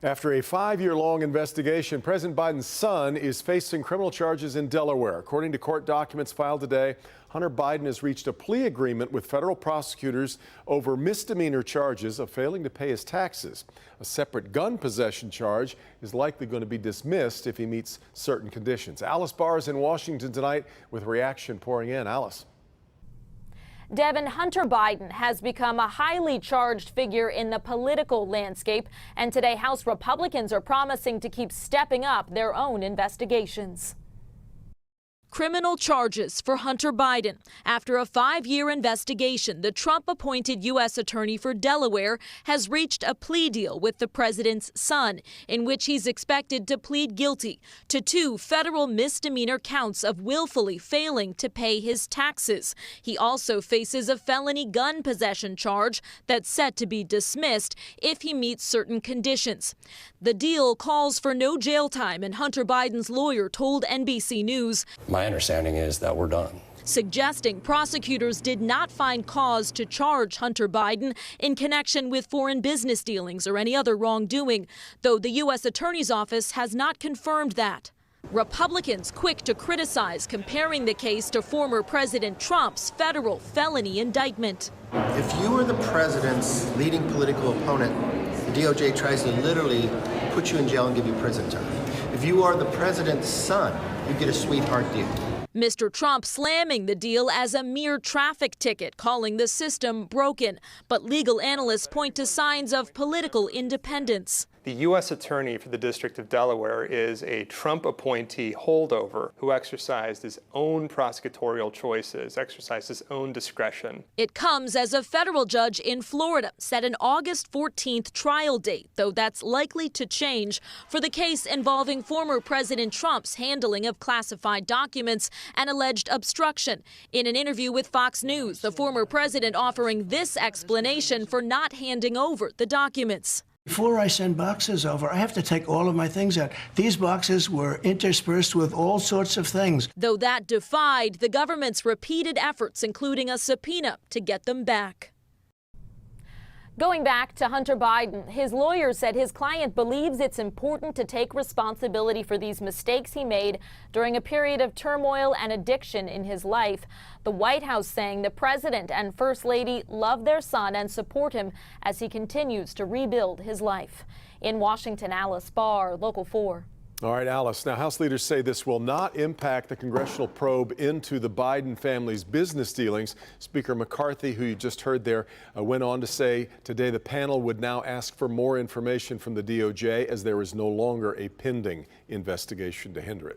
After a 5-year-long investigation, President Biden's son is facing criminal charges in Delaware. According to court documents filed today, Hunter Biden has reached a plea agreement with federal prosecutors over misdemeanor charges of failing to pay his taxes. A separate gun possession charge is likely going to be dismissed if he meets certain conditions. Alice Barr is in Washington tonight with reaction pouring in. Alice. Devin, Hunter Biden has become a highly charged figure in the political landscape, and today House Republicans are promising to keep stepping up their own investigations. Criminal charges for Hunter Biden. After a 5-year investigation, the Trump-appointed U.S. Attorney for Delaware has reached a plea deal with the president's son, in which he's expected to plead guilty to 2 federal misdemeanor counts of willfully failing to pay his taxes. He also faces a felony gun possession charge that's set to be dismissed if he meets certain conditions. The deal calls for no jail time, and Hunter Biden's lawyer told NBC News, "My understanding is that we're done," suggesting prosecutors did not find cause to charge Hunter Biden in connection with foreign business dealings or any other wrongdoing, though the U.S. Attorney's Office has not confirmed that. Republicans quick to criticize, comparing the case to former President Trump's federal felony indictment. If you are the president's leading political opponent, the DOJ tries to literally put you in jail and give you prison time. If you are the president's son, you get a sweetheart deal. Mr. Trump slamming the deal as a mere traffic ticket, calling the system broken. But legal analysts point to signs of political independence. The U.S. Attorney for the District of Delaware is a Trump appointee holdover who exercised his own prosecutorial choices, exercised his own discretion. It comes as a federal judge in Florida set an August 14th trial date, though that's likely to change, for the case involving former President Trump's handling of classified documents and alleged obstruction. In an interview with Fox News, the former president offering this explanation for not handing over the documents. Before I send boxes over, I have to take all of my things out. These boxes were interspersed with all sorts of things. Though that defied the government's repeated efforts, including a subpoena, to get them back. Going back to Hunter Biden, his lawyer said his client believes it's important to take responsibility for these mistakes he made during a period of turmoil and addiction in his life. The White House saying the president and First Lady love their son and support him as he continues to rebuild his life. In Washington, Alice Barr, Local 4. All right, Alice. Now, House leaders say this will not impact the congressional probe into the Biden family's business dealings. Speaker McCarthy, who you just heard there, went on to say today the panel would now ask for more information from the DOJ as there is no longer a pending investigation to hinder it.